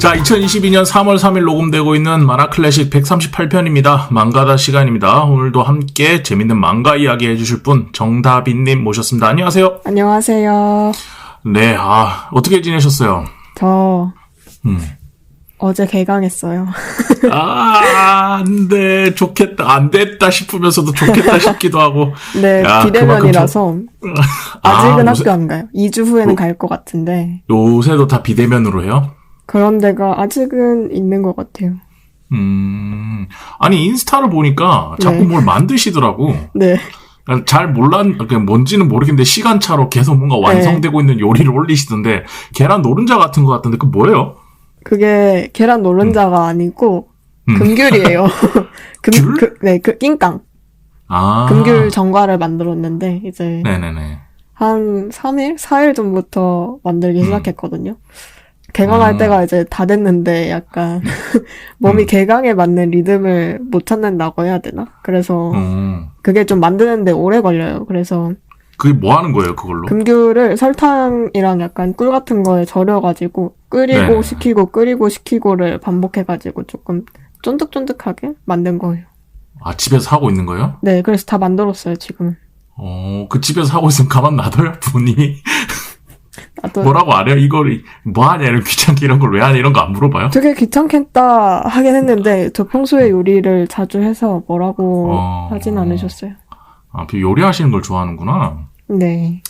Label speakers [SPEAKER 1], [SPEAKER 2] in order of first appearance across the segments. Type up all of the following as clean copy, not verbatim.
[SPEAKER 1] 자, 2022년 3월 3일 녹음되고 있는 만화클래식 138편입니다. 망가다 시간입니다. 오늘도 함께 재밌는 망가 이야기 해주실 분 정다빈님 모셨습니다. 안녕하세요.
[SPEAKER 2] 안녕하세요.
[SPEAKER 1] 네, 어떻게 지내셨어요?
[SPEAKER 2] 저 어제 개강했어요.
[SPEAKER 1] 안 돼, 좋겠다. 안 됐다 싶으면서도 좋겠다 싶기도 하고.
[SPEAKER 2] 네, 비대면이라서 아직은
[SPEAKER 1] 요새,
[SPEAKER 2] 학교 안 가요. 2주 후에는 갈 것 같은데.
[SPEAKER 1] 요새도 다 비대면으로 해요?
[SPEAKER 2] 그런 데가 아직은 있는 것 같아요.
[SPEAKER 1] 아니, 인스타를 보니까 자꾸
[SPEAKER 2] 네.
[SPEAKER 1] 뭘 만드시더라고.
[SPEAKER 2] 네.
[SPEAKER 1] 잘 뭔지는 모르겠는데 시간차로 계속 뭔가 완성되고 있는 요리를 올리시던데 계란 노른자 같은 거 같던데 그 뭐예요?
[SPEAKER 2] 그게 계란 노른자가 아니고 금귤이에요.
[SPEAKER 1] 귤?
[SPEAKER 2] 네, 낑깡. 금귤 전과를 만들었는데 이제
[SPEAKER 1] 네네네.
[SPEAKER 2] 한 3일? 4일 전부터 만들기 시작했거든요. 개강할 때가 이제 다 됐는데 약간 몸이 개강에 맞는 리듬을 못 찾는다고 해야 되나? 그래서 그게 좀 만드는데 오래 걸려요. 그래서
[SPEAKER 1] 그게 뭐 하는 거예요, 그걸로?
[SPEAKER 2] 금귤을 설탕이랑 약간 꿀 같은 거에 절여가지고 끓이고 식히고 끓이고 식히고를 반복해가지고 조금 쫀득쫀득하게 만든 거예요.
[SPEAKER 1] 아, 집에서 하고 있는 거예요?
[SPEAKER 2] 네, 그래서 다 만들었어요, 지금은.
[SPEAKER 1] 그 집에서 하고 있으면 가만 놔둬요, 부모님이?
[SPEAKER 2] 또
[SPEAKER 1] 뭐라고 안 해요? 이걸 뭐 하냐, 이런 귀찮게 이런 걸 왜 하냐, 이런 거 안 물어봐요?
[SPEAKER 2] 되게 귀찮겠다 하긴 했는데 저 평소에 요리를 자주 해서 뭐라고 하진 않으셨어요.
[SPEAKER 1] 요리하시는 걸 좋아하는구나.
[SPEAKER 2] 네.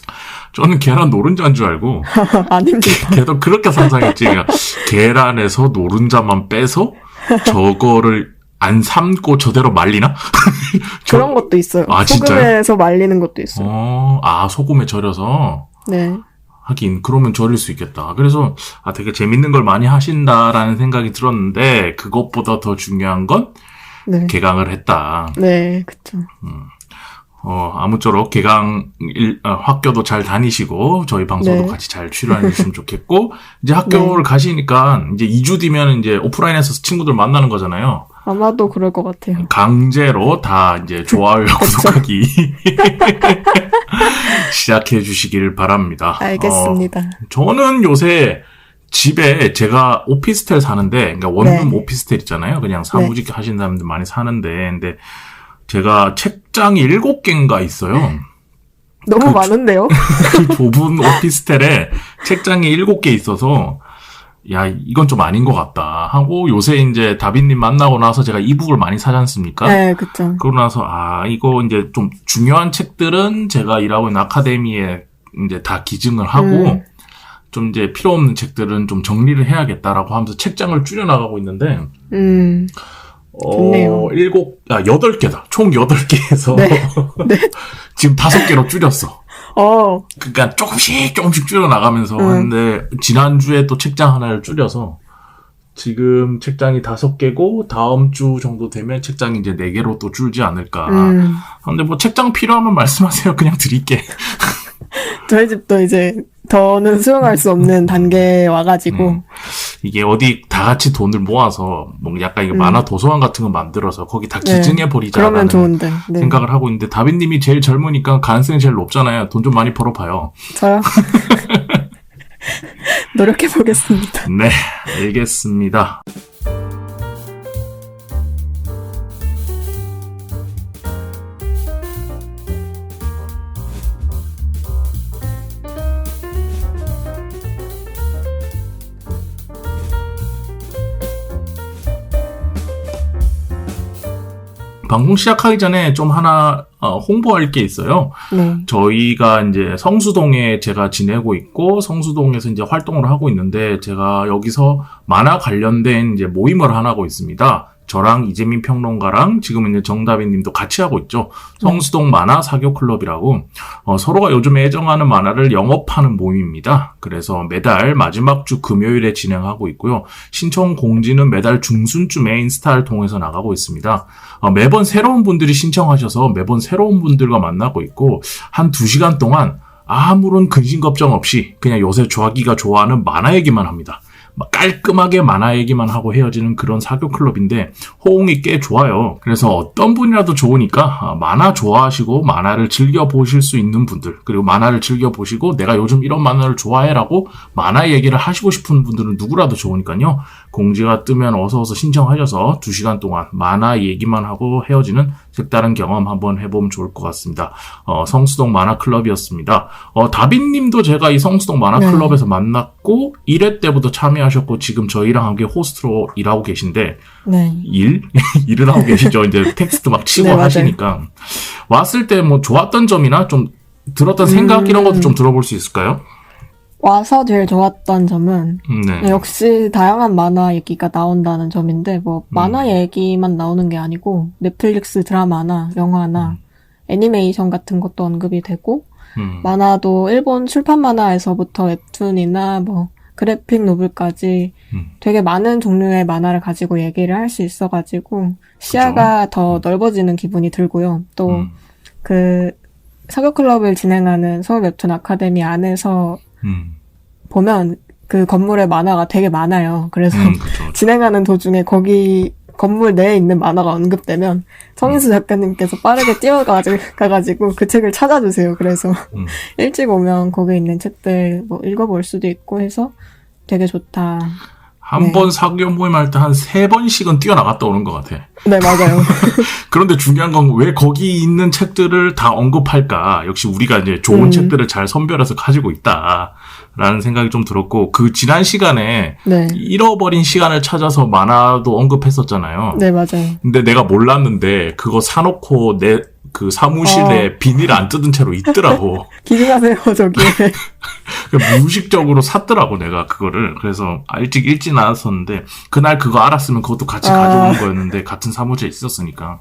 [SPEAKER 1] 저는 계란 노른자인 줄 알고.
[SPEAKER 2] 아닙니다.
[SPEAKER 1] 걔도 그렇게 상상했지. 그러니까 계란에서 노른자만 빼서 저거를 안 삶고 저대로 말리나?
[SPEAKER 2] 그런 것도 있어요.
[SPEAKER 1] 진짜요?
[SPEAKER 2] 소금에서 말리는 것도 있어요.
[SPEAKER 1] 소금에 절여서.
[SPEAKER 2] 네.
[SPEAKER 1] 하긴 그러면 절일 수 있겠다. 그래서 되게 재밌는 걸 많이 하신다라는 생각이 들었는데 그것보다 더 중요한 건
[SPEAKER 2] 네.
[SPEAKER 1] 개강을 했다.
[SPEAKER 2] 네, 그쵸.
[SPEAKER 1] 아무쪼록 개강 학교도 잘 다니시고 저희 방송도 같이 잘 출연해 주시면 좋겠고 이제 학교를 가시니까 이제 2주 뒤면 이제 오프라인에서 친구들 만나는 거잖아요.
[SPEAKER 2] 아마도 그럴 것 같아요.
[SPEAKER 1] 강제로 다 이제 좋아요, 구독하기 시작해 주시길 바랍니다.
[SPEAKER 2] 알겠습니다.
[SPEAKER 1] 저는 요새 집에 제가 오피스텔 사는데, 그러니까 원룸 오피스텔 있잖아요. 그냥 사무직 하시는 사람들 많이 사는데, 근데 제가 책장이 7개인가 있어요.
[SPEAKER 2] 너무 많은데요?
[SPEAKER 1] 그 좁은 오피스텔에 책장이 7개 있어서, 야, 이건 좀 아닌 것 같다 하고, 요새 이제 다빈님 만나고 나서 제가 이북을 많이 사지 않습니까?
[SPEAKER 2] 네, 그쵸.
[SPEAKER 1] 그러고 나서, 이거 이제 좀 중요한 책들은 제가 일하고 있는 아카데미에 이제 다 기증을 하고, 좀 이제 필요 없는 책들은 좀 정리를 해야겠다라고 하면서 책장을 줄여나가고 있는데,
[SPEAKER 2] 좋네요.
[SPEAKER 1] 8개다. 총 8개에서
[SPEAKER 2] 네.
[SPEAKER 1] 지금 5개로 줄였어. 그러니까 조금씩 줄여나가면서 했는데, 지난주에 또 책장 하나를 줄여서, 지금 책장이 5개고, 다음 주 정도 되면 책장이 이제 4개로 또 줄지 않을까. 근데 뭐 책장 필요하면 말씀하세요. 그냥 드릴게.
[SPEAKER 2] 저희 집도 이제 더는 수용할 수 없는 단계에 와가지고.
[SPEAKER 1] 이게 어디 다 같이 돈을 모아서 뭐 약간 이거 만화 도서관 같은 거 만들어서 거기 다 기증해 버리자라는
[SPEAKER 2] 그러면 좋은데. 네.
[SPEAKER 1] 생각을 하고 있는데 다빈님이 제일 젊으니까 가능성이 제일 높잖아요. 돈 좀 많이 벌어봐요.
[SPEAKER 2] 저요? 노력해보겠습니다.
[SPEAKER 1] 네, 알겠습니다. 방송 시작하기 전에 좀 하나 홍보할 게 있어요.
[SPEAKER 2] 네.
[SPEAKER 1] 저희가 이제 성수동에 제가 지내고 있고 성수동에서 이제 활동을 하고 있는데 제가 여기서 만화 관련된 이제 모임을 하나 하고 있습니다. 저랑 이재민 평론가랑 지금 이제 정다빈 님도 같이 하고 있죠. 성수동 만화 사교 클럽이라고 서로가 요즘 애정하는 만화를 영업하는 모임입니다. 그래서 매달 마지막 주 금요일에 진행하고 있고요. 신청 공지는 매달 중순쯤에 인스타를 통해서 나가고 있습니다. 매번 새로운 분들이 신청하셔서 매번 새로운 분들과 만나고 있고 한 2시간 동안 아무런 근심 걱정 없이 그냥 요새 조아기가 좋아하는 만화 얘기만 합니다. 막 깔끔하게 만화 얘기만 하고 헤어지는 그런 사교 클럽인데 호응이 꽤 좋아요. 그래서 어떤 분이라도 좋으니까 만화 좋아하시고 만화를 즐겨보실 수 있는 분들, 그리고 만화를 즐겨보시고 내가 요즘 이런 만화를 좋아해라고 만화 얘기를 하시고 싶은 분들은 누구라도 좋으니까요. 공지가 뜨면 어서 신청하셔서 2시간 동안 만화 얘기만 하고 헤어지는 색다른 경험 한번 해보면 좋을 것 같습니다. 성수동 만화클럽이었습니다. 다빈님도 제가 이 성수동 만화클럽에서 만났고 1회 때부터 참여하셨고 지금 저희랑 함께 호스트로 일하고 계신데
[SPEAKER 2] 네.
[SPEAKER 1] 일을 하고 계시죠. 이제 텍스트 막 치고
[SPEAKER 2] 네,
[SPEAKER 1] 하시니까 왔을 때 뭐 좋았던 점이나 좀 들었던 생각 이런 것도 좀 들어볼 수 있을까요?
[SPEAKER 2] 와서 제일 좋았던 점은
[SPEAKER 1] 네.
[SPEAKER 2] 역시 다양한 만화 얘기가 나온다는 점인데 뭐 만화 얘기만 나오는 게 아니고 넷플릭스 드라마나 영화나 애니메이션 같은 것도 언급이 되고 만화도 일본 출판 만화에서부터 웹툰이나 뭐 그래픽 노블까지 되게 많은 종류의 만화를 가지고 얘기를 할 수 있어가지고 시야가 더 넓어지는 기분이 들고요. 또 그 사교클럽을 진행하는 서울 웹툰 아카데미 안에서 보면 그 건물에 만화가 되게 많아요. 그래서
[SPEAKER 1] 그쵸.
[SPEAKER 2] 진행하는 도중에 거기 건물 내에 있는 만화가 언급되면 성인수 작가님께서 빠르게 뛰어가가지고 그 책을 찾아주세요. 그래서 일찍 오면 거기 있는 책들 뭐 읽어볼 수도 있고 해서 되게 좋다.
[SPEAKER 1] 한 번 사교 모임 할 때 한 3번씩은 뛰어나갔다 오는 것 같아.
[SPEAKER 2] 네, 맞아요.
[SPEAKER 1] 그런데 중요한 건 왜 거기 있는 책들을 다 언급할까? 역시 우리가 이제 좋은 책들을 잘 선별해서 가지고 있다라는 생각이 좀 들었고, 그 지난 시간에
[SPEAKER 2] 네.
[SPEAKER 1] 잃어버린 시간을 찾아서 만화도 언급했었잖아요.
[SPEAKER 2] 네, 맞아요.
[SPEAKER 1] 근데 내가 몰랐는데 그거 사놓고 내 그 사무실에 비닐 안 뜯은 채로 있더라고.
[SPEAKER 2] 기증하세요, 저기에.
[SPEAKER 1] 무의식적으로 샀더라고, 내가 그거를. 그래서 일찍 읽지 않았었는데, 그날 그거 알았으면 그것도 같이 가져오는 거였는데, 같은 사무실에 있었으니까.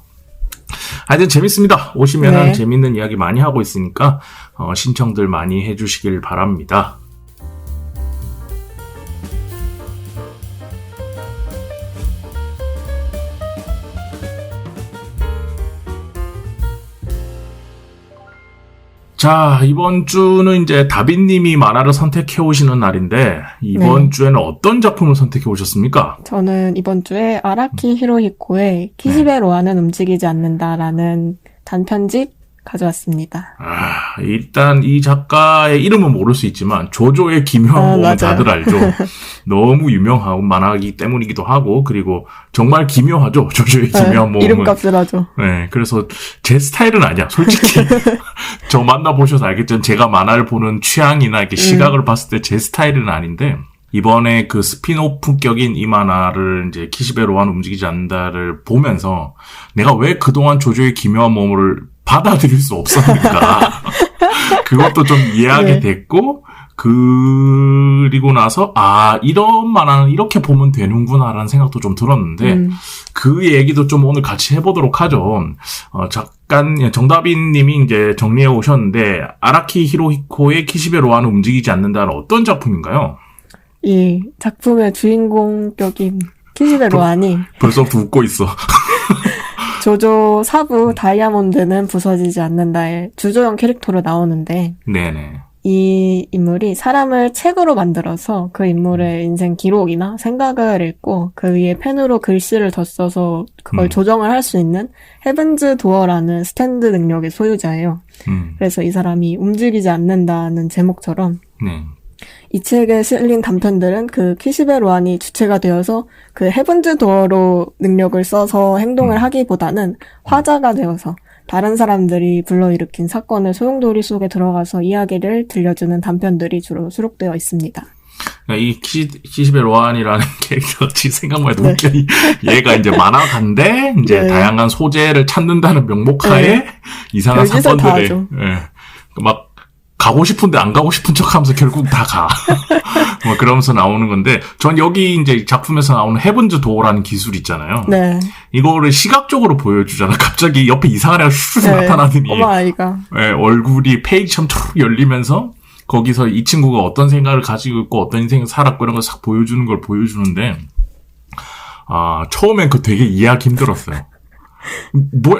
[SPEAKER 1] 하여튼 재밌습니다. 오시면은
[SPEAKER 2] 네.
[SPEAKER 1] 재밌는 이야기 많이 하고 있으니까, 신청들 많이 해주시길 바랍니다. 자, 이번 주는 이제 다빈님이 만화를 선택해 오시는 날인데, 이번 주에는 어떤 작품을 선택해 오셨습니까?
[SPEAKER 2] 저는 이번 주에 아라키 히로히코의 키시베로아는 움직이지 않는다라는 단편집 가져왔습니다.
[SPEAKER 1] 일단 이 작가의 이름은 모를 수 있지만 조조의 기묘한 몸은
[SPEAKER 2] 맞아요.
[SPEAKER 1] 다들 알죠. 너무 유명한 만화이기 때문이기도 하고, 그리고 정말 기묘하죠. 조조의 기묘한 몸은.
[SPEAKER 2] 이름값을 하죠.
[SPEAKER 1] 네, 그래서 제 스타일은 아니야. 솔직히 저 만나보셔서 알겠지만 제가 만화를 보는 취향이나 이렇게 시각을 봤을 때 제 스타일은 아닌데, 이번에 그 스피노프격인 이 만화를 이제 키시베로와는 움직이지 않는다를 보면서 내가 왜 그동안 조조의 기묘한 몸을 받아들일 수 없었는가. 그것도 좀 이해하게 됐고, 그리고 나서 이런 만화는 이렇게 보면 되는구나라는 생각도 좀 들었는데 그 얘기도 좀 오늘 같이 해보도록 하죠. 잠깐 정다빈 님이 이제 정리해 오셨는데 아라키 히로히코의 키시베로와는 움직이지 않는다는 어떤 작품인가요?
[SPEAKER 2] 이 작품의 주인공격인 키시베로아니
[SPEAKER 1] 벌써부터 웃고 있어.
[SPEAKER 2] 조조 사부 다이아몬드는 부서지지 않는다의 주조형 캐릭터로 나오는데
[SPEAKER 1] 네네.
[SPEAKER 2] 이 인물이 사람을 책으로 만들어서 그 인물의 인생 기록이나 생각을 읽고 그 위에 펜으로 글씨를 덧써서 그걸 조정을 할 수 있는 헤븐즈 도어라는 스탠드 능력의 소유자예요. 그래서 이 사람이 움직이지 않는다는 제목처럼
[SPEAKER 1] 네.
[SPEAKER 2] 이 책에 실린 단편들은 그 키시베로안이 주체가 되어서 그 헤븐즈 도어로 능력을 써서 행동을 하기보다는 화자가 되어서 다른 사람들이 불러일으킨 사건의 소용돌이 속에 들어가서 이야기를 들려주는 단편들이 주로 수록되어 있습니다.
[SPEAKER 1] 이 키시베로안이라는 캐릭터가 지금 생각만 해도 웃겨. 얘가 이제 만화가인데 이제 다양한 소재를 찾는다는 명목하에 이상한 사건들에 막 가고 싶은데 안 가고 싶은 척 하면서 결국 다 가. 뭐 그러면서 나오는 건데, 전 여기 이제 작품에서 나오는 헤븐즈 도어라는 기술 있잖아요.
[SPEAKER 2] 네.
[SPEAKER 1] 이거를 시각적으로 보여주잖아. 갑자기 옆에 이상한 애가 슉 나타나더니.
[SPEAKER 2] 꼬마 아이가.
[SPEAKER 1] 네, 얼굴이 페이지처럼 툭 열리면서 거기서 이 친구가 어떤 생각을 가지고 있고 어떤 인생을 살았고 이런 걸 싹 보여주는 걸 보여주는데, 처음엔 되게 이해하기 힘들었어요.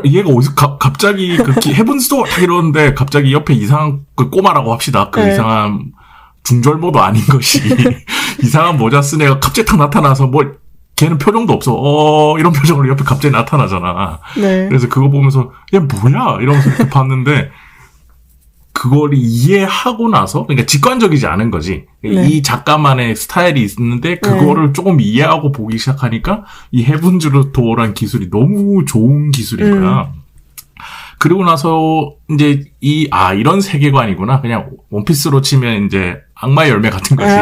[SPEAKER 1] 얘가 어디서 갑자기 헤븐스도 딱 이러는데 갑자기 옆에 이상한 그 꼬마라고 합시다. 그 이상한 중절모도 아닌 것이 이상한 모자 쓴 애가 갑자기 딱 나타나서 뭐 걔는 표정도 없어. 이런 표정으로 옆에 갑자기 나타나잖아.
[SPEAKER 2] 네.
[SPEAKER 1] 그래서 그거 보면서 얘 뭐야? 이러면서 이렇게 봤는데 그걸 이해하고 나서 그러니까 직관적이지 않은 거지.
[SPEAKER 2] 네.
[SPEAKER 1] 이 작가만의 스타일이 있는데 그거를 조금 이해하고 보기 시작하니까 이 헤븐즈 도어란 기술이 너무 좋은 기술인 거야. 그리고 나서 이제 이런 세계관이구나. 그냥 원피스로 치면 이제 악마의 열매 같은 거지.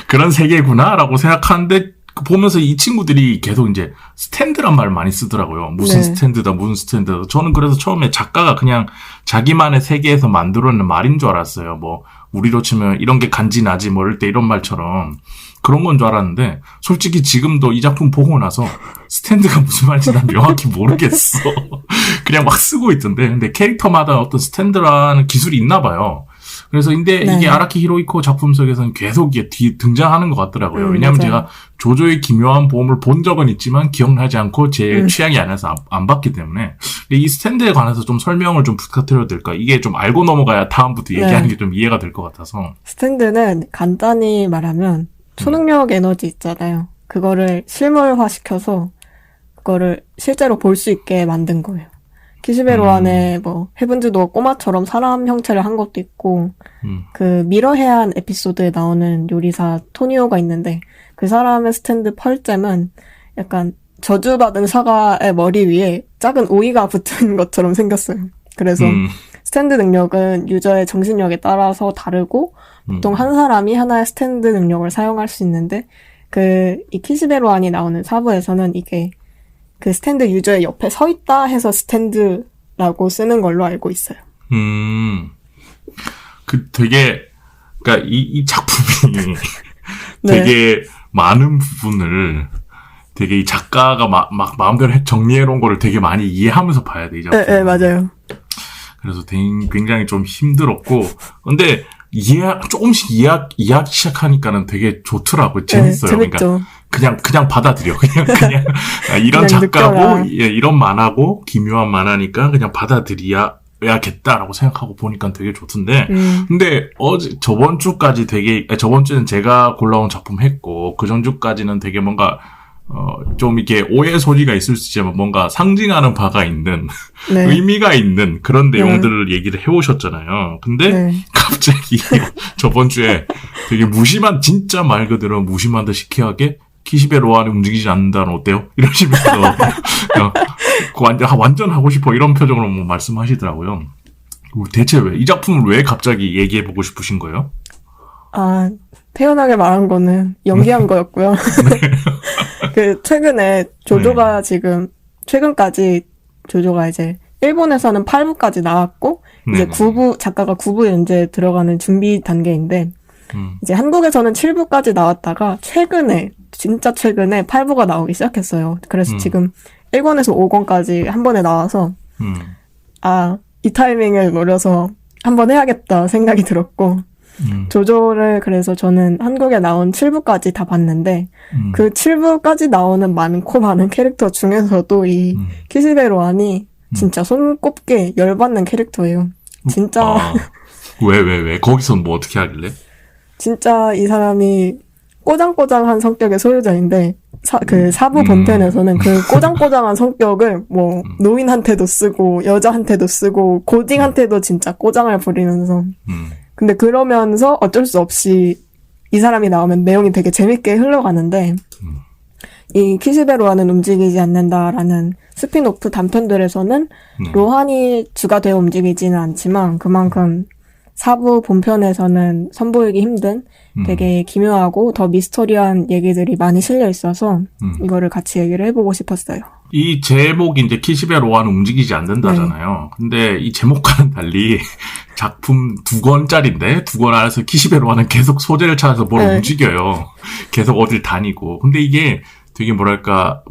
[SPEAKER 1] 그런 세계구나라고 생각하는데 보면서 이 친구들이 계속 이제 스탠드란 말을 많이 쓰더라고요. 무슨
[SPEAKER 2] 네.
[SPEAKER 1] 스탠드다, 무슨 스탠드다. 저는 그래서 처음에 작가가 그냥 자기만의 세계에서 만들어낸 말인 줄 알았어요. 뭐 우리로 치면 이런 게 간지나지 뭐 이럴 때 이런 말처럼 그런 건 줄 알았는데 솔직히 지금도 이 작품 보고 나서 스탠드가 무슨 말인지 난 명확히 모르겠어. 그냥 막 쓰고 있던데 근데 캐릭터마다 어떤 스탠드라는 기술이 있나 봐요. 그래서 근데
[SPEAKER 2] 네.
[SPEAKER 1] 이게 아라키 히로히코 작품 속에서는 계속 이게 등장하는 것 같더라고요. 왜냐하면
[SPEAKER 2] 맞아요.
[SPEAKER 1] 제가 조조의 기묘한 보험을 본 적은 있지만 기억나지 않고 제 취향이 아니라서 안 봤기 때문에 이 스탠드에 관해서 좀 설명을 좀 부탁드려도 될까? 이게 좀 알고 넘어가야 다음부터 얘기하는 게 좀 이해가 될 것 같아서.
[SPEAKER 2] 스탠드는 간단히 말하면 초능력 에너지 있잖아요. 그거를 실물화시켜서 그거를 실제로 볼 수 있게 만든 거예요. 키시베로 안에 뭐 헤븐즈도 꼬마처럼 사람 형체를 한 것도 있고 그 미러 해안 에피소드에 나오는 요리사 토니오가 있는데 그 사람의 스탠드 펄잼은 약간 저주받은 사과의 머리 위에 작은 오이가 붙은 것처럼 생겼어요. 그래서 스탠드 능력은 유저의 정신력에 따라서 다르고 보통 한 사람이 하나의 스탠드 능력을 사용할 수 있는데 이 키시베로 안이 나오는 사부에서는 이게 그 스탠드 유저의 옆에 서 있다 해서 스탠드라고 쓰는 걸로 알고 있어요.
[SPEAKER 1] 그러니까 이 작품이
[SPEAKER 2] 네.
[SPEAKER 1] 되게 많은 부분을 되게 이 작가가 막 마음대로 정리해놓은 거를 되게 많이 이해하면서 봐야 돼, 이 작품.
[SPEAKER 2] 네, 맞아요.
[SPEAKER 1] 그래서 굉장히 좀 힘들었고, 근데 조금씩 이해하기 시작하니까는 되게 좋더라고요. 재밌어요.
[SPEAKER 2] 네, 재밌죠.
[SPEAKER 1] 그러니까 그냥 받아들여. 그냥 이런
[SPEAKER 2] 그냥
[SPEAKER 1] 작가고,
[SPEAKER 2] 느껴라.
[SPEAKER 1] 이런 만화고, 기묘한 만화니까 그냥 받아들여야겠다라고 생각하고 보니까 되게 좋던데. 근데 저번 주는 제가 골라온 작품 했고, 그 전주까지는 되게 뭔가, 좀 이렇게 오해 소지가 있을 수 있지만 뭔가 상징하는 바가 있는,
[SPEAKER 2] 네.
[SPEAKER 1] 의미가 있는 그런 내용들을 얘기를 해오셨잖아요. 근데
[SPEAKER 2] 네.
[SPEAKER 1] 갑자기 저번 주에 되게 진짜 말 그대로 무심한 듯 시키하게 키시베로아는 움직이지 않는다는 어때요? 이러시면서 완전 하고 싶어 이런 표정으로 뭐 말씀하시더라고요. 대체 이 작품을 왜 갑자기 얘기해보고 싶으신 거예요?
[SPEAKER 2] 태연하게 말한 거는 연기한 거였고요. 최근에 조조가 최근까지 조조가 이제 일본에서는 8부까지 나왔고, 이제 9부, 작가가 9부 연재 들어가는 준비 단계인데, 이제 한국에서는 7부까지 나왔다가 진짜 최근에 8부가 나오기 시작했어요. 그래서 지금 1권에서 5권까지 한 번에 나와서, 이 타이밍을 노려서 한번 해야겠다 생각이 들었고, 조조를 그래서 저는 한국에 나온 7부까지 다 봤는데 그 7부까지 나오는 많고 많은 캐릭터 중에서도 이 키시베로 안이 진짜 손꼽게 열받는 캐릭터예요. 진짜
[SPEAKER 1] 왜? 거기선 뭐 어떻게 하길래?
[SPEAKER 2] 진짜 이 사람이 꼬장꼬장한 성격의 소유자인데 사부 본편에서는 그 꼬장꼬장한 성격을 뭐 노인한테도 쓰고 여자한테도 쓰고 고딩한테도 진짜 꼬장을 부리면서 근데 그러면서 어쩔 수 없이 이 사람이 나오면 내용이 되게 재밌게 흘러가는데 이 키시베로아는 움직이지 않는다라는 스피노프 단편들에서는 로한이 주가 되어 움직이지는 않지만 그만큼 사부 본편에서는 선보이기 힘든 되게 기묘하고 더 미스터리한 얘기들이 많이 실려 있어서 이거를 같이 얘기를 해보고 싶었어요.
[SPEAKER 1] 이 제목이 이제 키시베로아는 움직이지 않는다잖아요. 근데 이 제목과는 달리 작품 2권짜리인데 2권 안에서 키시베로아는 계속 소재를 찾아서 뭘 움직여요. 계속 어딜 다니고. 근데 이게 되게 뭐랄까,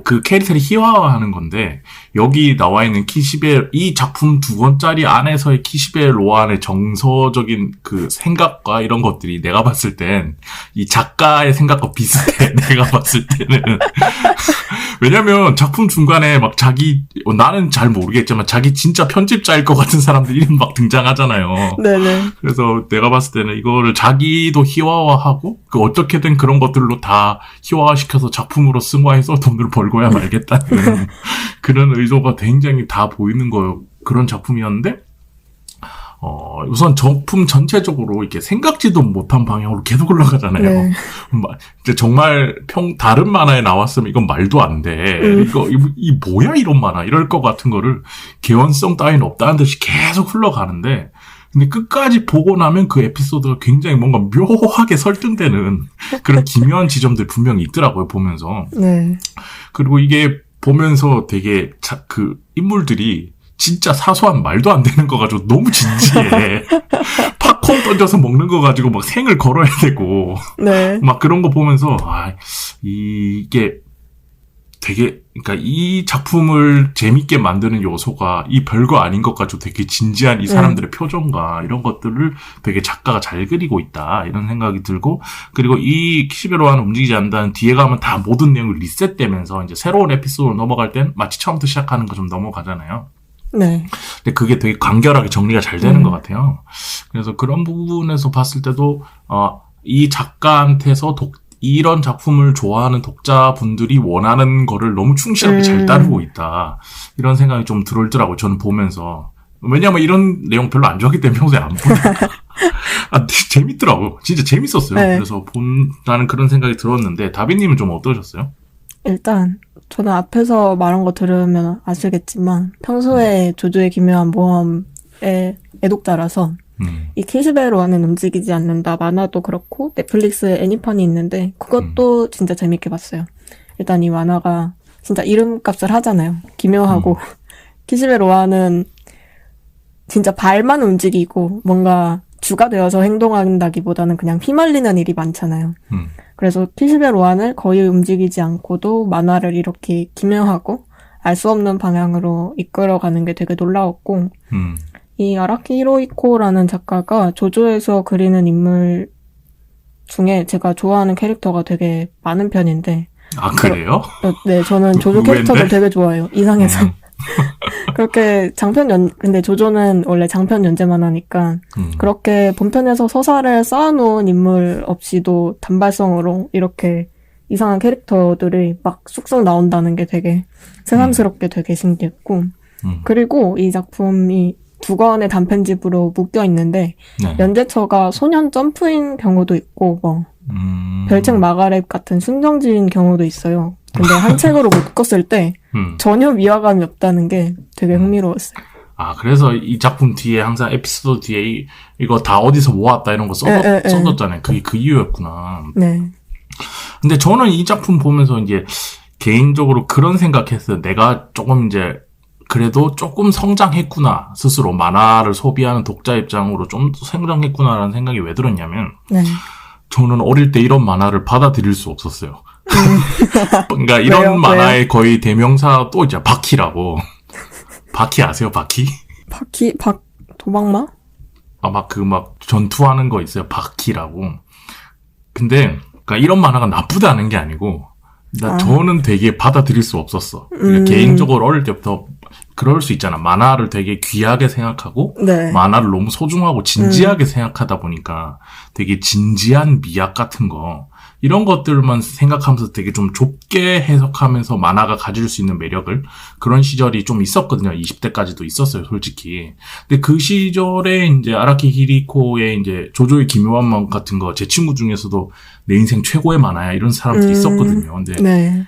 [SPEAKER 1] 그 캐릭터를 희화화하는 건데, 여기 나와 있는 키시베, 이 작품 2권짜리 안에서의 키시베 로안의 정서적인 그 생각과 이런 것들이 내가 봤을 땐, 이 작가의 생각과 비슷해, 내가 봤을 때는. 왜냐면 작품 중간에 막 나는 잘 모르겠지만 자기 진짜 편집자일 것 같은 사람들 이름 막 등장하잖아요.
[SPEAKER 2] 네네.
[SPEAKER 1] 그래서 내가 봤을 때는 이거를 자기도 희화화하고 그 어떻게든 그런 것들로 다 희화화시켜서 작품으로 승화해서 돈을 벌고야 말겠다는 그런 의도가 굉장히 다 보이는 그런 작품이었는데 우선 작품 전체적으로 이렇게 생각지도 못한 방향으로 계속 올라가잖아요.
[SPEAKER 2] 네.
[SPEAKER 1] 이제 정말 다른 만화에 나왔으면 이건 말도 안 돼. 이 뭐야 이런 만화 이럴 것 같은 거를 개연성 따윈 없다는 듯이 계속 흘러가는데 근데 끝까지 보고 나면 그 에피소드가 굉장히 뭔가 묘하게 설득되는 그런 기묘한 지점들 분명히 있더라고요, 보면서.
[SPEAKER 2] 네.
[SPEAKER 1] 그리고 이게 보면서 되게 그 인물들이 진짜 사소한 말도 안 되는 거 가지고 너무 진지해. 팝콘 던져서 먹는 거 가지고 막 생을 걸어야 되고.
[SPEAKER 2] 네.
[SPEAKER 1] 막 그런 거 보면서, 이게 되게, 그러니까 이 작품을 재밌게 만드는 요소가 이 별거 아닌 것 가지고 되게 진지한 이 사람들의 표정과 이런 것들을 되게 작가가 잘 그리고 있다. 이런 생각이 들고, 그리고 이 키시베로와는 움직이지 않는다는 뒤에 가면 다 모든 내용이 리셋되면서 이제 새로운 에피소드로 넘어갈 땐 마치 처음부터 시작하는 거 좀 넘어가잖아요.
[SPEAKER 2] 네.
[SPEAKER 1] 근데 그게 되게 간결하게 정리가 잘 되는 것 같아요. 그래서 그런 부분에서 봤을 때도, 이 작가한테서 이런 작품을 좋아하는 독자분들이 원하는 거를 너무 충실하게 잘 따르고 있다. 이런 생각이 좀 들더라고요. 저는 보면서. 왜냐면 이런 내용 별로 안 좋아하기 때문에 평소에 안 보니까. 재밌더라고요. 진짜 재밌었어요.
[SPEAKER 2] 네.
[SPEAKER 1] 그래서 본다는 그런 생각이 들었는데, 다비님은 좀 어떠셨어요?
[SPEAKER 2] 일단 저는 앞에서 말한 거 들으면 아시겠지만 평소에 조조의 기묘한 모험의 애독자라서 이 키시베로와는 움직이지 않는다 만화도 그렇고 넷플릭스에 애니판이 있는데 그것도 진짜 재밌게 봤어요. 일단 이 만화가 진짜 이름값을 하잖아요. 기묘하고 키시베로와는 진짜 발만 움직이고 뭔가 주가 되어서 행동한다기보다는 그냥 휘말리는 일이 많잖아요. 그래서 키시베로안을 거의 움직이지 않고도 만화를 이렇게 기묘하고 알 수 없는 방향으로 이끌어가는 게 되게 놀라웠고 이 아라키 히로이코라는 작가가 조조에서 그리는 인물 중에 제가 좋아하는 캐릭터가 되게 많은 편인데
[SPEAKER 1] 그래요?
[SPEAKER 2] 네, 저는 조조 캐릭터를 되게 좋아해요. 이상해서. 그렇게 근데 조조는 원래 장편 연재만 하니까, 그렇게 본편에서 서사를 쌓아놓은 인물 없이도 단발성으로 이렇게 이상한 캐릭터들이 막 쑥쑥 나온다는 게 되게 새삼스럽게 되게 신기했고, 그리고 이 작품이 2권의 단편집으로 묶여 있는데,
[SPEAKER 1] 네.
[SPEAKER 2] 연재처가 소년 점프인 경우도 있고, 별책 마가렛 같은 순정지인 경우도 있어요. 근데 한 책으로 묶었을 때 전혀 미화감이 없다는 게 되게 흥미로웠어요.
[SPEAKER 1] 그래서 이 작품 뒤에 항상 에피소드 뒤에 이거 다 어디서 모았다 이런 거 써뒀잖아요. 그게 그 이유였구나.
[SPEAKER 2] 네.
[SPEAKER 1] 근데 저는 이 작품 보면서 이제 개인적으로 그런 생각했어요. 내가 조금 이제 그래도 조금 성장했구나. 스스로 만화를 소비하는 독자 입장으로 좀 성장했구나라는 생각이 왜 들었냐면
[SPEAKER 2] 네.
[SPEAKER 1] 저는 어릴 때 이런 만화를 받아들일 수 없었어요. 그러니까 이런
[SPEAKER 2] 왜요?
[SPEAKER 1] 만화의 거의 대명사 또 이제 바퀴라고. 바퀴 아세요? 바퀴?
[SPEAKER 2] 도박마?
[SPEAKER 1] 막 전투하는 거 있어요. 바퀴라고. 근데 그러니까 이런 만화가 나쁘다는 게 아니고 저는 되게 받아들일 수 없었어. 그러니까 개인적으로 어릴 때부터 그럴 수 있잖아. 만화를 되게 귀하게 생각하고
[SPEAKER 2] 네.
[SPEAKER 1] 만화를 너무 소중하고 진지하게 생각하다 보니까 되게 진지한 미학 같은 거 이런 것들만 생각하면서 되게 좀 좁게 해석하면서 만화가 가질 수 있는 매력을 그런 시절이 좀 있었거든요. 20대까지도 있었어요, 솔직히. 근데 그 시절에 이제 아라키 히리코의 이제 조조의 기묘한 마음 같은 거 제 친구 중에서도 내 인생 최고의 만화야 이런 사람들이 있었거든요. 근데
[SPEAKER 2] 네.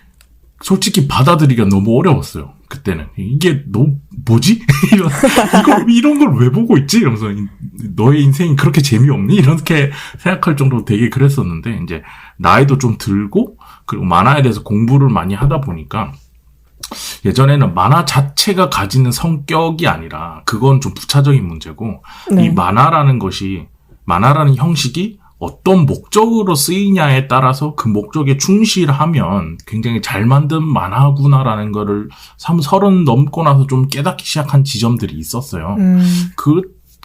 [SPEAKER 1] 솔직히 받아들이기가 너무 어려웠어요. 그때는 이게 뭐지? 이런 걸 왜 보고 있지? 이러면서 너의 인생이 그렇게 재미없니? 이렇게 생각할 정도로 되게 그랬었는데 이제 나이도 좀 들고 그리고 만화에 대해서 공부를 많이 하다 보니까 예전에는 만화 자체가 가지는 성격이 아니라 그건 좀 부차적인 문제고
[SPEAKER 2] 네.
[SPEAKER 1] 이 만화라는 형식이 어떤 목적으로 쓰이냐에 따라서 그 목적에 충실하면 굉장히 잘 만든 만화구나라는 거를 30 넘고 나서 좀 깨닫기 시작한 지점들이 있었어요.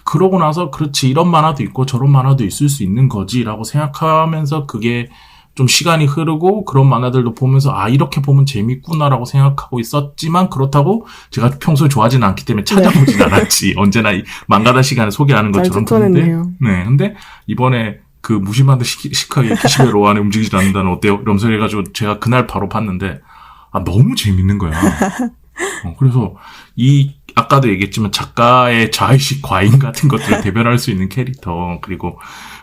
[SPEAKER 1] 그러고 나서 그렇지 이런 만화도 있고 저런 만화도 있을 수 있는 거지라고 생각하면서 그게 좀 시간이 흐르고 그런 만화들도 보면서 아 이렇게 보면 재밌구나라고 생각하고 있었지만 그렇다고 제가 평소에 좋아하지는 않기 때문에 찾아보진 않았지. 언제나 이 망가다 시간에 소개하는 것처럼. 근데 이번에 그 무심한 듯 시크하게 키시베 로안에 움직이지 않는다는 어때요? 이러면서 해가지고 제가 그날 바로 봤는데 아 너무 재밌는 거야. 그래서 아까도 얘기했지만 작가의 자의식 과잉 같은 것들을 대변할 수 있는 캐릭터 그리고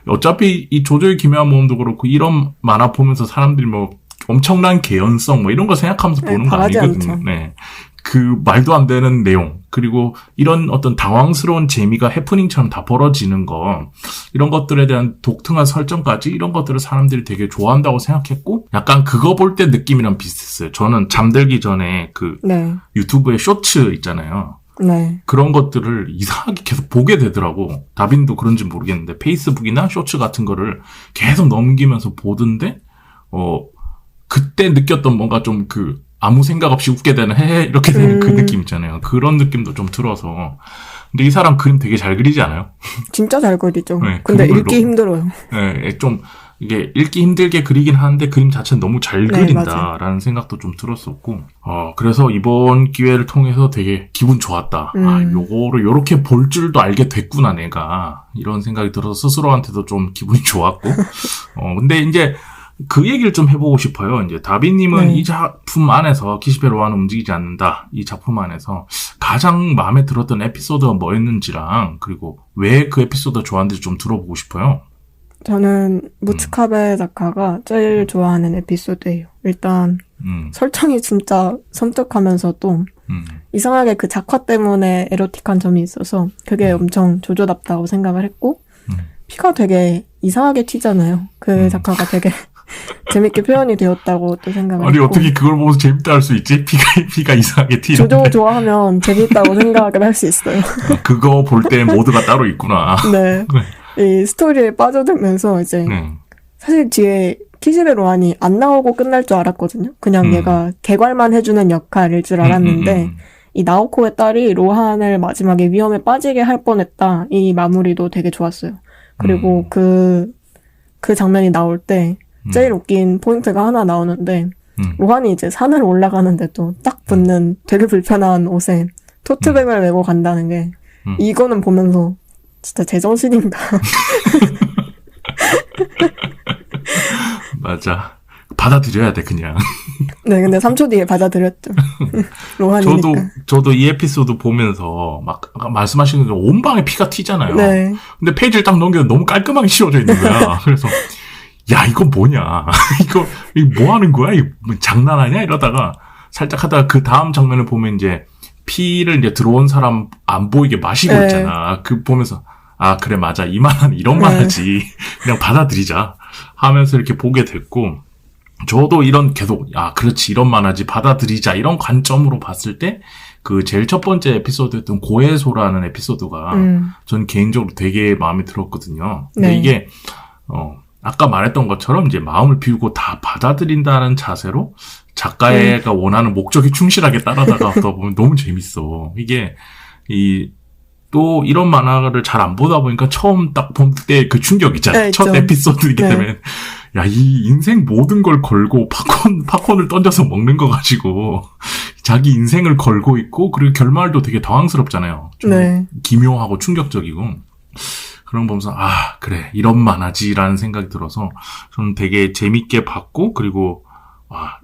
[SPEAKER 1] 어차피 이 조조의 기묘한 모험도 그렇고 이런 만화 보면서 사람들이 뭐 엄청난 개연성 뭐 이런 거 생각하면서 보는 거 아니거든요. 네. 그 말도 안 되는 내용 그리고 이런 어떤 당황스러운 재미가 해프닝처럼 다 벌어지는 거 이런 것들에 대한 독특한 설정까지 이런 것들을 사람들이 되게 좋아한다고 생각했고 약간 그거 볼 때 느낌이랑 비슷했어요. 저는 잠들기 전에 그 유튜브에 쇼츠 있잖아요.
[SPEAKER 2] 네.
[SPEAKER 1] 그런 것들을 이상하게 계속 보게 되더라고. 다빈도 그런지 모르겠는데 페이스북이나 쇼츠 같은 거를 계속 넘기면서 보던데 그때 느꼈던 뭔가 좀 아무 생각 없이 웃게 되는 헤헤 이렇게 되는 그 느낌 있잖아요. 그런 느낌도 좀 들어서. 근데 이 사람 그림 되게 잘 그리지 않아요?
[SPEAKER 2] 진짜 잘 그리죠.
[SPEAKER 1] 네,
[SPEAKER 2] 근데 읽기 힘들어요.
[SPEAKER 1] 네, 좀 이게 읽기 힘들게 그리긴 하는데 그림 자체는 너무 잘 그린다라는 생각도 좀 들었었고 그래서 이번 기회를 통해서 되게 기분 좋았다. 요거를 요렇게 볼 줄도 알게 됐구나 내가 이런 생각이 들어서 스스로한테도 좀 기분이 좋았고 근데 이제 그 얘기를 좀 해보고 싶어요. 이제 다비님은 이 작품 안에서 키시베 로안은 움직이지 않는다. 이 작품 안에서 가장 마음에 들었던 에피소드가 뭐였는지랑 그리고 왜 그 에피소드가 좋았는지 좀 들어보고 싶어요.
[SPEAKER 2] 저는 무츠카베 작가가 제일 좋아하는 에피소드예요. 일단 설정이 진짜 섬뜩하면서도 이상하게 그 작화 때문에 에로틱한 점이 있어서 그게 엄청 조조답다고 생각을 했고 피가 되게 이상하게 튀잖아요. 그 작가가 되게 재밌게 표현이 되었다고 또 생각을
[SPEAKER 1] 아니
[SPEAKER 2] 했고.
[SPEAKER 1] 어떻게 그걸 보면서 재밌다 할 수 있지? 피가 이상하게 튀는데
[SPEAKER 2] 조조 좋아하면 재밌다고 생각을 할 수 있어요.
[SPEAKER 1] 그거 볼 때 모드가 따로 있구나.
[SPEAKER 2] 네. 이 스토리에 빠져들면서 이제 사실 뒤에 키시베 로안이 안 나오고 끝날 줄 알았거든요. 그냥 얘가 개괄만 해주는 역할일 줄 알았는데 이 나오코의 딸이 로한을 마지막에 위험에 빠지게 할 뻔했다. 이 마무리도 되게 좋았어요. 그리고 그 장면이 나올 때 제일 웃긴 포인트가 하나 나오는데 로한이 이제 산을 올라가는데도 딱 붙는 되게 불편한 옷에 토트백을 메고 간다는 게 이거는 보면서 진짜 제정신인가.
[SPEAKER 1] 맞아. 받아들여야 돼 그냥.
[SPEAKER 2] 네, 근데 3초 뒤에 받아들였죠. 로한이니까.
[SPEAKER 1] 저도 이 에피소드 보면서 막 아까 말씀하신 대로 온 방에 피가 튀잖아요.
[SPEAKER 2] 네.
[SPEAKER 1] 근데 페이지를 딱 넘겨도 너무 깔끔하게 씌워져 있는 거야. 그래서 야 이거 뭐냐? 이거 뭐 하는 거야? 이거 뭐 장난하냐? 이러다가 살짝 하다가 그 다음 장면을 보면 이제 피를 이제 들어온 사람 안 보이게 마시고 있잖아. 그 보면서 아 그래 맞아 이만한 이런 만하지. 그냥 받아들이자 하면서 이렇게 보게 됐고. 저도 이런 계속 그렇지 이런 만화지 받아들이자 이런 관점으로 봤을 때 그 제일 첫 번째 에피소드였던 고해소라는 에피소드가 전 개인적으로 되게 마음에 들었거든요. 근데 이게 아까 말했던 것처럼 이제 마음을 비우고 다 받아들인다는 자세로 작가가 원하는 목적에 충실하게 따라다가다 보면 너무 재밌어. 이게 또 이런 만화를 잘 안 보다 보니까 처음 딱 본 때 그 충격 있잖아요. 첫 에피소드이기 때문에 야, 이 인생 모든 걸 걸고 팝콘을 던져서 먹는 거 가지고 자기 인생을 걸고 있고 그리고 결말도 되게 당황스럽잖아요. 좀 기묘하고 충격적이고 그런 거 보면서 그래 이런 만화지라는 생각이 들어서 저는 되게 재밌게 봤고 그리고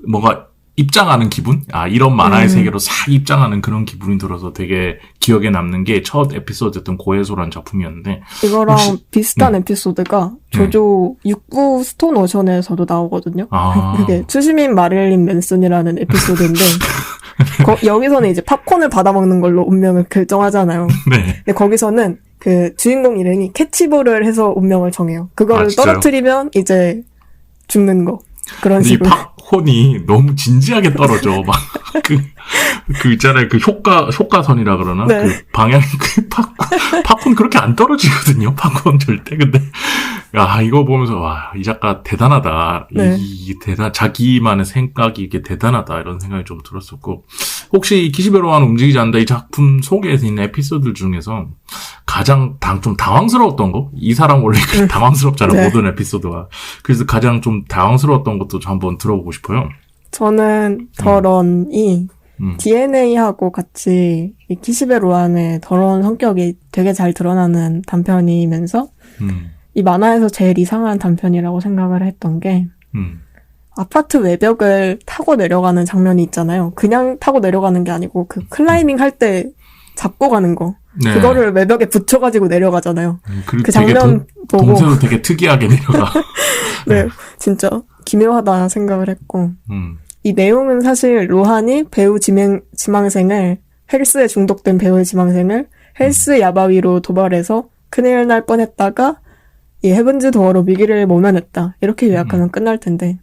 [SPEAKER 1] 뭔가 입장하는 기분? 이런 만화의 세계로 싹 입장하는 그런 기분이 들어서 되게 기억에 남는 게 첫 에피소드였던 고해소라는 작품이었는데.
[SPEAKER 2] 이거랑 비슷한 에피소드가 조조 6부 스톤 오션에서도 나오거든요. 그게 추시민 마릴린 맨슨이라는 에피소드인데, 여기서는 이제 팝콘을 받아먹는 걸로 운명을 결정하잖아요. 근데 거기서는 그 주인공 이름이 캐치볼을 해서 운명을 정해요. 그거를 떨어뜨리면 이제 죽는 거. 그런 식으로.
[SPEAKER 1] 이 팝콘이 너무 진지하게 떨어져. 막, 그 있잖아요. 그 효과선이라 그러나? 그 방향, 팝콘 그렇게 안 떨어지거든요. 팝콘 절대. 근데, 야, 이거 보면서, 와, 이 작가 대단하다.
[SPEAKER 2] 네.
[SPEAKER 1] 자기만의 생각이 이게 대단하다. 이런 생각이 좀 들었었고. 혹시 이 기시베로와는 움직이지 않는다 이 작품 속에 있는 에피소드 중에서 가장 좀 당황스러웠던 거? 이 사람 원래 당황스럽잖아,
[SPEAKER 2] 네.
[SPEAKER 1] 모든 에피소드가. 그래서 가장 좀 당황스러웠던 것도 좀 한번 들어보고 싶어요.
[SPEAKER 2] 저는 더런이
[SPEAKER 1] 음.
[SPEAKER 2] DNA하고 같이 이 키시베 로안의 더러운 성격이 되게 잘 드러나는 단편이면서 이 만화에서 제일 이상한 단편이라고 생각을 했던 게 아파트 외벽을 타고 내려가는 장면이 있잖아요. 그냥 타고 내려가는 게 아니고 그 클라이밍 할 때 잡고 가는 거.
[SPEAKER 1] 네.
[SPEAKER 2] 그거를 외벽에 붙여가지고 내려가잖아요.
[SPEAKER 1] 그리고
[SPEAKER 2] 그
[SPEAKER 1] 되게
[SPEAKER 2] 장면 보고
[SPEAKER 1] 동생도 되게 특이하게 내려가.
[SPEAKER 2] 네, 진짜 기묘하다 생각을 했고
[SPEAKER 1] 음.
[SPEAKER 2] 이 내용은 사실 로한이 배우 지망생을 헬스에 중독된 배우의 지망생을 헬스 야바위로 도발해서 큰일 날 뻔했다가 이 헤븐즈 도어로 위기를 모면했다. 이렇게 요약하면 끝날 텐데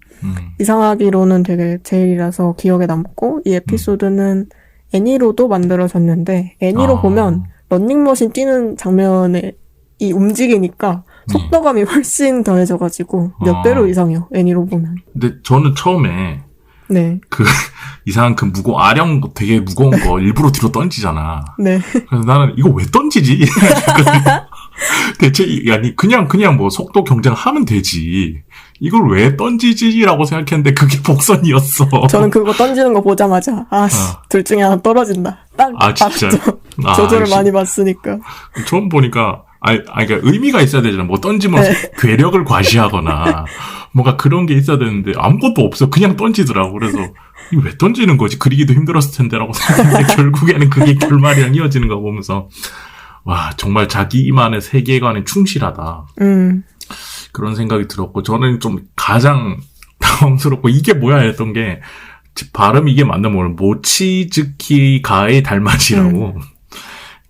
[SPEAKER 2] 이상하기로는 되게 제일이라서 기억에 남고 이 에피소드는 애니로도 만들어졌는데 애니로 보면 런닝머신 뛰는 장면에 이 움직이니까 속도감이 훨씬 더해져가지고 몇 배로 이상해요. 애니로 보면.
[SPEAKER 1] 근데 저는 처음에
[SPEAKER 2] 네.
[SPEAKER 1] 이상한 되게 무거운 거 일부러 뒤로 던지잖아.
[SPEAKER 2] 네.
[SPEAKER 1] 그래서 나는 이거 왜 던지지? 대체, 아니, 그냥 뭐 속도 경쟁하면 되지. 이걸 왜 던지지라고 생각했는데 그게 복선이었어.
[SPEAKER 2] 저는 그거 던지는 거 보자마자, 둘 중에 하나 떨어진다. 딱,
[SPEAKER 1] 진짜?
[SPEAKER 2] 조절을 많이 봤으니까.
[SPEAKER 1] 처음 보니까, 그러니까 의미가 있어야 되잖아. 뭐 던지면 괴력을 과시하거나, 뭔가 그런 게 있어야 되는데, 아무것도 없어. 그냥 던지더라고. 그래서, 이거 왜 던지는 거지? 그리기도 힘들었을 텐데라고 생각했는데, 결국에는 그게 결말이랑 이어지는 거 보면서, 와, 정말 자기만의 세계관에 충실하다. 그런 생각이 들었고, 저는 좀 가장 당황스럽고, 이게 뭐야 했던 게, 발음이 이게 맞나 모르는, 모치즈키 가의 달맞이라고.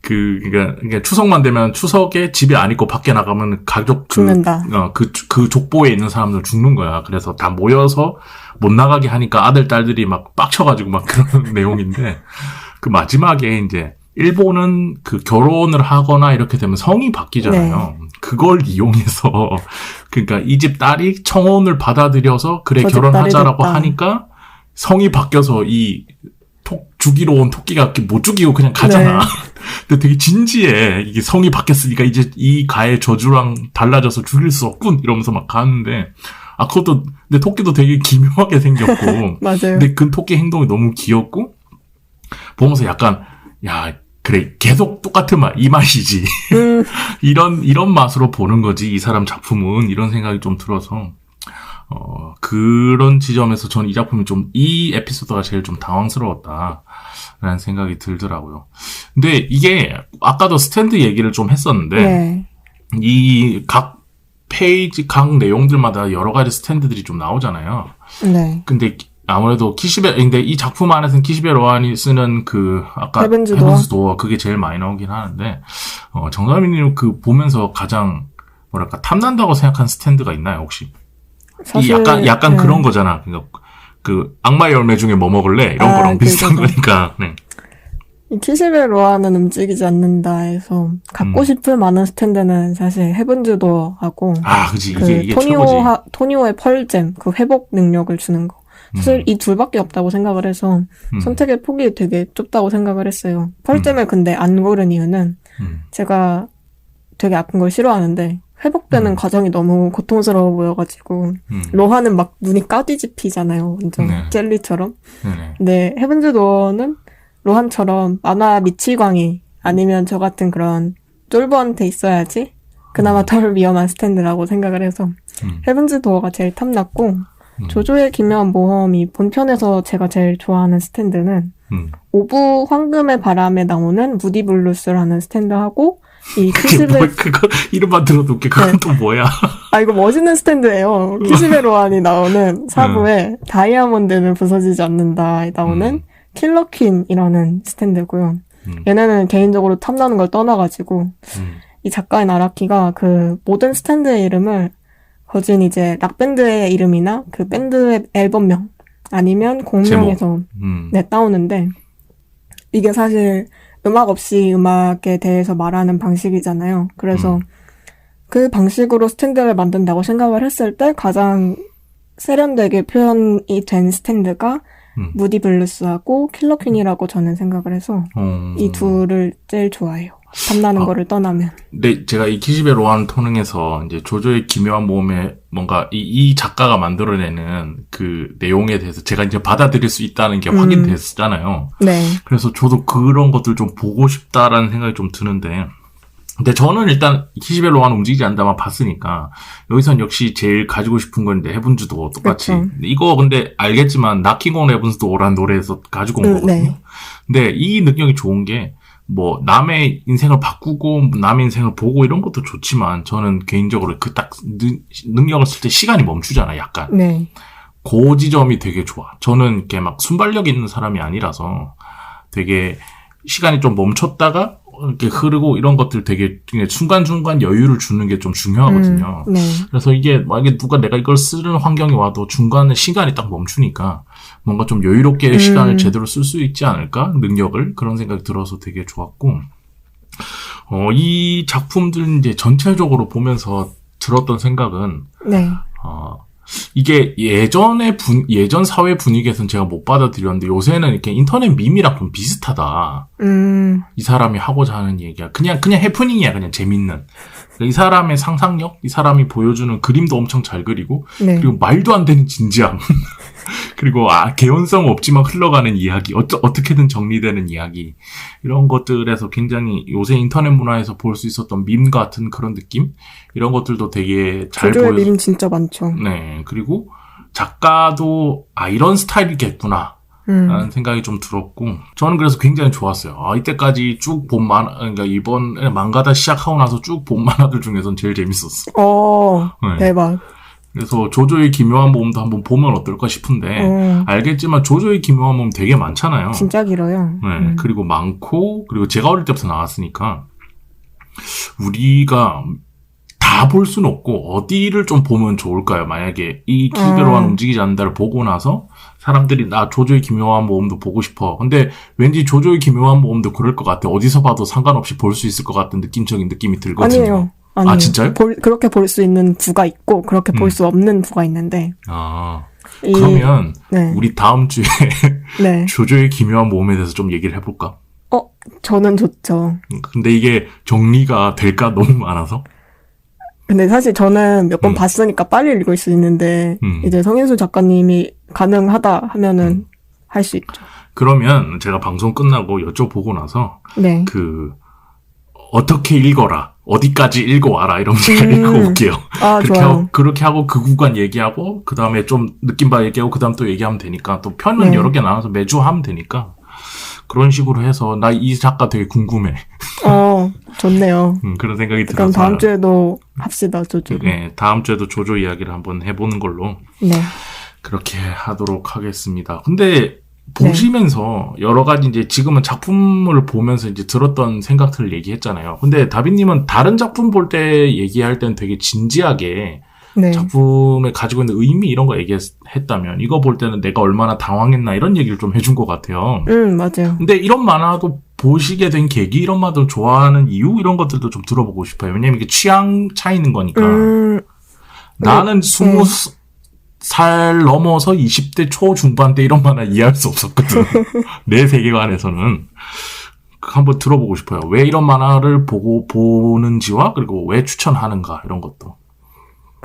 [SPEAKER 1] 그러니까 추석만 되면 추석에 집에 안 있고 밖에 나가면 가족
[SPEAKER 2] 죽는다.
[SPEAKER 1] 그 족보에 있는 사람들 죽는 거야. 그래서 다 모여서 못 나가게 하니까 아들, 딸들이 막 빡쳐가지고 막 그런 내용인데, 그 마지막에 이제, 일본은 그 결혼을 하거나 이렇게 되면 성이 바뀌잖아요.
[SPEAKER 2] 네.
[SPEAKER 1] 그걸 이용해서, 그러니까 이 집 딸이 청혼을 받아들여서 그래
[SPEAKER 2] 저 집
[SPEAKER 1] 결혼하자라고
[SPEAKER 2] 딸이 됐다.
[SPEAKER 1] 하니까 성이 바뀌어서 죽이러 온 토끼가 못 죽이고 그냥 가잖아.
[SPEAKER 2] 네.
[SPEAKER 1] 근데 되게 진지해. 이게 성이 바뀌었으니까 이제 이 가의 저주랑 달라져서 죽일 수 없군 이러면서 막 가는데, 그것도 근데 토끼도 되게 기묘하게 생겼고,
[SPEAKER 2] 맞아요.
[SPEAKER 1] 근데 그 토끼 행동이 너무 귀엽고 보면서 약간 야 그래 계속 똑같은 맛 이 맛이지. 이런 맛으로 보는 거지 이 사람 작품은, 이런 생각이 좀 들어서 그런 지점에서 저는 이 작품이 좀 이 에피소드가 제일 좀 당황스러웠다라는 생각이 들더라고요. 근데 이게 아까도 스탠드 얘기를 좀 했었는데
[SPEAKER 2] 네.
[SPEAKER 1] 이 각 페이지 각 내용들마다 여러 가지 스탠드들이 좀 나오잖아요.
[SPEAKER 2] 네.
[SPEAKER 1] 근데 아무래도 근데 이 작품 안에서는 키시베 로안이 쓰는 아까
[SPEAKER 2] 헤븐즈
[SPEAKER 1] 도어 그게 제일 많이 나오긴 하는데, 정다미님 보면서 가장 뭐랄까 탐난다고 생각한 스탠드가 있나요, 혹시?
[SPEAKER 2] 사실,
[SPEAKER 1] 이 약간
[SPEAKER 2] 네.
[SPEAKER 1] 그런 거잖아. 그러니까 악마의 열매 중에 뭐 먹을래? 이런 거랑 비슷한 거니까. 네.
[SPEAKER 2] 이 키시베 로아는 움직이지 않는다 해서 갖고 싶을 만한 스탠드는 사실 헤븐즈 도어하고
[SPEAKER 1] 그지.
[SPEAKER 2] 그
[SPEAKER 1] 이게 최고지.
[SPEAKER 2] 토니오의 펄잼, 그 회복 능력을 주는 거. 사실 이 둘밖에 없다고 생각을 해서 선택의 폭이 되게 좁다고 생각을 했어요. 펄잼을 근데 안 고른 이유는 제가 되게 아픈 걸 싫어하는데 회복되는 과정이 너무 고통스러워 보여가지고 로하는 막 눈이 까뒤집히잖아요. 완전
[SPEAKER 1] 네.
[SPEAKER 2] 젤리처럼.
[SPEAKER 1] 네네.
[SPEAKER 2] 근데 헤븐즈 도어는 로한처럼 만화 미치광이 아니면 저 같은 그런 쫄보한테 있어야지 그나마 덜 위험한 스탠드라고 생각을 해서 헤븐즈 도어가 제일 탐났고 조조의 기묘한 모험이 본편에서 제가 제일 좋아하는 스탠드는 오브 황금의 바람에 나오는 무디 블루스라는 스탠드하고 이 키시베
[SPEAKER 1] 그거 이름만 들어도 웃겨. 그건
[SPEAKER 2] 네.
[SPEAKER 1] 또 뭐야?
[SPEAKER 2] 이거 멋있는 스탠드예요. 키시베 로안이 나오는 사부에 다이아몬드는 부서지지 않는다에 나오는 킬러퀸이라는 스탠드고요. 얘네는 개인적으로 탐나는 걸 떠나가지고 이 작가인 아라키가 그 모든 스탠드의 이름을 거진 이제 락밴드의 이름이나 그 밴드의 앨범명 아니면 공명에서 따오는데 이게 사실 음악 없이 음악에 대해서 말하는 방식이잖아요. 그래서 그 방식으로 스탠드를 만든다고 생각을 했을 때 가장 세련되게 표현이 된 스탠드가 무디 블루스하고 킬러 퀸이라고 저는 생각을 해서 이 둘을 제일 좋아해요. 탐나는 거를 떠나면.
[SPEAKER 1] 근데 제가 이 키시베 로한 토능에서 이제 조조의 기묘한 모험에 뭔가 이 작가가 만들어내는 그 내용에 대해서 제가 이제 받아들일 수 있다는 게 확인됐잖아요.
[SPEAKER 2] 네.
[SPEAKER 1] 그래서 저도 그런 것들 좀 보고 싶다라는 생각이 좀 드는데, 근데 저는 일단 키시베 로한 움직이지 않다만 봤으니까 여기선 역시 제일 가지고 싶은 건 이제 헤븐즈도 똑같이.
[SPEAKER 2] 그렇죠.
[SPEAKER 1] 이거 근데 알겠지만 나킹 온 헤븐즈도 오란 노래에서 가지고 온 거거든요.
[SPEAKER 2] 네.
[SPEAKER 1] 근데 이 능력이 좋은 게 뭐 남의 인생을 바꾸고 남의 인생을 보고 이런 것도 좋지만 저는 개인적으로 그 딱 능력을 쓸 때 시간이 멈추잖아, 약간.
[SPEAKER 2] 네.
[SPEAKER 1] 그 지점이 되게 좋아. 저는 이렇게 막 순발력 있는 사람이 아니라서 되게 시간이 좀 멈췄다가 이렇게 흐르고 이런 것들 되게 순간순간 여유를 주는 게 좀 중요하거든요.
[SPEAKER 2] 네.
[SPEAKER 1] 그래서 이게 만약에 누가 내가 이걸 쓰는 환경이 와도 중간에 시간이 딱 멈추니까 뭔가 좀 여유롭게 시간을 제대로 쓸 수 있지 않을까? 능력을. 그런 생각이 들어서 되게 좋았고, 이 작품들 이제 전체적으로 보면서 들었던 생각은,
[SPEAKER 2] 네.
[SPEAKER 1] 이게 예전 사회 분위기에서는 제가 못 받아들였는데 요새는 이렇게 인터넷 밈이랑 좀 비슷하다. 이 사람이 하고자 하는 얘기야. 그냥 해프닝이야. 그냥 재밌는. 이 사람의 상상력, 이 사람이 보여주는 그림도 엄청 잘 그리고,
[SPEAKER 2] 네.
[SPEAKER 1] 그리고 말도 안 되는 진지함. 그리고 개연성 없지만 흘러가는 이야기, 어떻게든 정리되는 이야기, 이런 것들에서 굉장히 요새 인터넷 문화에서 볼 수 있었던 밈 같은 그런 느낌, 이런 것들도 되게 잘
[SPEAKER 2] 조조의 밈 진짜 많죠.
[SPEAKER 1] 네, 그리고 작가도 이런 스타일이겠구나 라는 생각이 좀 들었고, 저는 그래서 굉장히 좋았어요. 이때까지 쭉 본 그러니까 이번에 망가다 시작하고 나서 쭉 본 만화들 중에선 제일 재밌었어.
[SPEAKER 2] 네. 대박.
[SPEAKER 1] 그래서 조조의 기묘한 모험도 한번 보면 어떨까 싶은데, 알겠지만 조조의 기묘한 모험 되게 많잖아요.
[SPEAKER 2] 진짜 길어요.
[SPEAKER 1] 네, 그리고 많고, 그리고 제가 어릴 때부터 나왔으니까, 우리가 다 볼 수는 없고, 어디를 좀 보면 좋을까요? 만약에 이 키시베로한 움직이지 않는다를 보고 나서, 사람들이 조조의 기묘한 모험도 보고 싶어. 근데 왠지 조조의 기묘한 모험도 그럴 것 같아. 어디서 봐도 상관없이 볼 수 있을 것 같은 느낌적인 느낌이 들거든요.
[SPEAKER 2] 아니에요.
[SPEAKER 1] 진짜요?
[SPEAKER 2] 그렇게 볼 수 있는 부가 있고, 그렇게 볼 수 없는 부가 있는데.
[SPEAKER 1] 그러면,
[SPEAKER 2] 네.
[SPEAKER 1] 우리 다음 주에,
[SPEAKER 2] 네.
[SPEAKER 1] 조조의 기묘한 모험에 대해서 좀 얘기를 해볼까?
[SPEAKER 2] 저는 좋죠.
[SPEAKER 1] 근데 이게 정리가 될까? 너무 많아서?
[SPEAKER 2] 근데 사실 저는 몇 번 봤으니까 빨리 읽을 수 있는데, 이제 성인수 작가님이 가능하다 하면은 할 수 있죠.
[SPEAKER 1] 그러면 제가 방송 끝나고 여쭤보고 나서,
[SPEAKER 2] 네.
[SPEAKER 1] 어떻게 읽어라. 어디까지 읽어와라. 이런 거 읽어볼게요.
[SPEAKER 2] 좋아요.
[SPEAKER 1] 그렇게 하고 그 구간 얘기하고, 그 다음에 좀 느낌 봐 얘기하고, 그 다음 또 얘기하면 되니까, 또 편은 여러 개 나눠서 매주 하면 되니까, 그런 식으로 해서, 나 이 작가 되게 궁금해.
[SPEAKER 2] 좋네요.
[SPEAKER 1] 그런 생각이 들어서.
[SPEAKER 2] 그럼 다음 주에도 합시다, 조조.
[SPEAKER 1] 네, 다음 주에도 조조 이야기를 한번 해보는 걸로.
[SPEAKER 2] 네.
[SPEAKER 1] 그렇게 하도록 하겠습니다. 근데, 보시면서 여러 가지 이제 지금은 작품을 보면서 이제 들었던 생각들을 얘기했잖아요. 근데 다빈님은 다른 작품 볼 때 얘기할 때는 되게 진지하게
[SPEAKER 2] 네.
[SPEAKER 1] 작품에 가지고 있는 의미 이런 거 얘기했다면 이거 볼 때는 내가 얼마나 당황했나 이런 얘기를 좀 해준 것 같아요.
[SPEAKER 2] 맞아요.
[SPEAKER 1] 근데 이런 만화도 보시게 된 계기 이런 만화를 좋아하는 이유 이런 것들도 좀 들어보고 싶어요. 왜냐면 이게 취향 차이는 거니까. 나는 20살 넘어서 20대 초중반 때 이런 만화 이해할 수 없었거든. 내 세계관에서는. 한번 들어보고 싶어요. 왜 이런 만화를 보는지와 그리고 왜 추천하는가 이런 것도.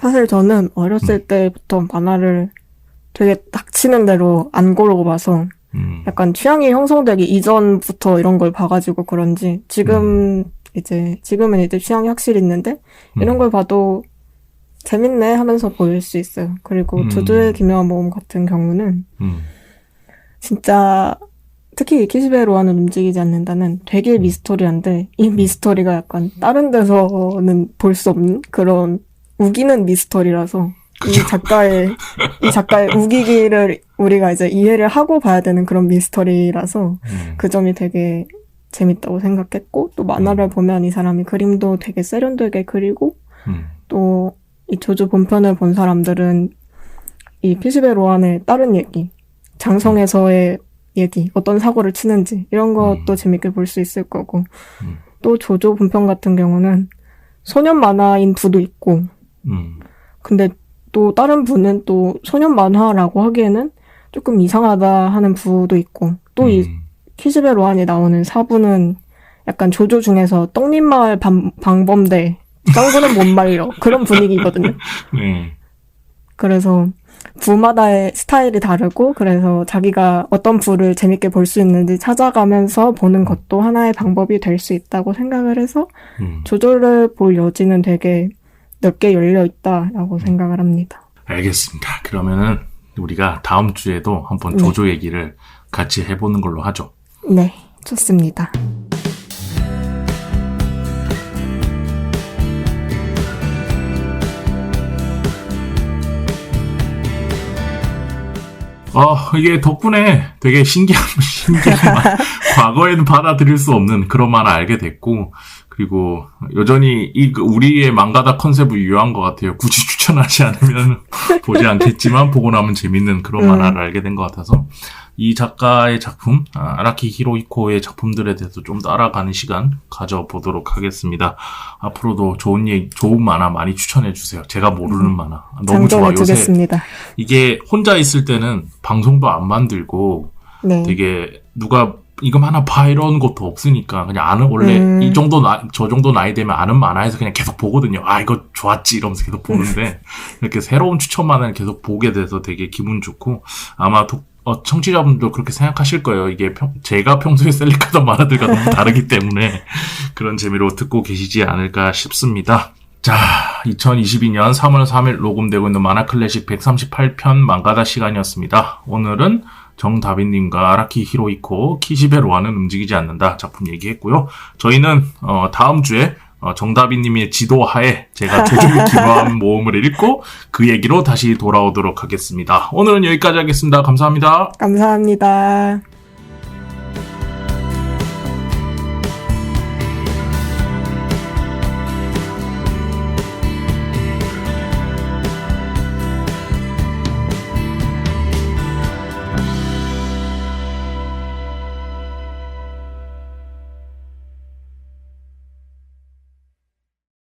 [SPEAKER 2] 사실 저는 어렸을 때부터 만화를 되게 닥치는 대로 안 고르고 봐서 약간 취향이 형성되기 이전부터 이런 걸 봐가지고 그런지 지금은 이제 취향이 확실히 있는데 이런 걸 봐도 재밌네 하면서 볼 수 있어요. 그리고 조조의 기묘한 모험 같은 경우는 진짜 특히 키시베 로아는 움직이지 않는다는 되게 미스터리한데 이 미스터리가 약간 다른 데서는 볼 수 없는 그런 우기는 미스터리라서 이 작가의 우기기를 우리가 이제 이해를 하고 봐야 되는 그런 미스터리라서 그 점이 되게 재밌다고 생각했고 또 만화를 보면 이 사람이 그림도 되게 세련되게 그리고 또 이 조조 본편을 본 사람들은 이 키시베 로안의 다른 얘기, 장성에서의 얘기, 어떤 사고를 치는지 이런 것도 재밌게 볼 수 있을 거고 또 조조 본편 같은 경우는 소년 만화인 부도 있고, 근데 또 다른 부는 또 소년 만화라고 하기에는 조금 이상하다 하는 부도 있고, 또 이 키즈베 로안에 나오는 4부는 약간 조조 중에서 떡잎마을 방범대 짱구는 못 말려 그런 분위기거든요.
[SPEAKER 1] 네.
[SPEAKER 2] 그래서 부마다의 스타일이 다르고, 그래서 자기가 어떤 부를 재밌게 볼 수 있는지 찾아가면서 보는 것도 하나의 방법이 될 수 있다고 생각을 해서 조조를 볼 여지는 되게 넓게 열려 있다라고 생각을 합니다.
[SPEAKER 1] 알겠습니다. 그러면은 우리가 다음 주에도 한번 조조 얘기를 같이 해보는 걸로 하죠.
[SPEAKER 2] 네, 좋습니다.
[SPEAKER 1] 이게 덕분에 되게 신기한 과거에는 받아들일 수 없는 그런 만화 알게 됐고, 그리고 여전히 우리의 망가다 컨셉을 유효한 것 같아요. 굳이 추천하지 않으면 보지 않겠지만 보고 나면 재밌는 그런 만화를 알게 된 것 같아서 이 작가의 작품, 아라키 히로히코의 작품들에 대해서 좀 더 알아가는 시간 가져보도록 하겠습니다. 앞으로도 좋은 만화 많이 추천해주세요. 제가 모르는 만화. 너무 좋아. 요새 이게 혼자 있을 때는 방송도 안 만들고 되게 누가 이거 하나 봐 이런 것도 없으니까 그냥 원래 저 정도 나이 되면 아는 만화에서 그냥 계속 보거든요. 이거 좋았지 이러면서 계속 보는데 이렇게 새로운 추천 만화를 계속 보게 돼서 되게 기분 좋고, 아마 청취자분들도 그렇게 생각하실 거예요. 이게 제가 평소에 셀렉하던 만화들과 너무 다르기 때문에 그런 재미로 듣고 계시지 않을까 싶습니다. 자, 2022년 3월 3일 녹음되고 있는 만화클래식 138편 망가다 시간이었습니다. 오늘은 정다빈님과 아라키 히로히코 키시베 로아는 움직이지 않는다 작품 얘기했고요. 저희는 다음 주에 정다빈님의 지도하에 제가 조조의 기묘한 모험을 읽고 그 얘기로 다시 돌아오도록 하겠습니다. 오늘은 여기까지 하겠습니다. 감사합니다.
[SPEAKER 2] 감사합니다.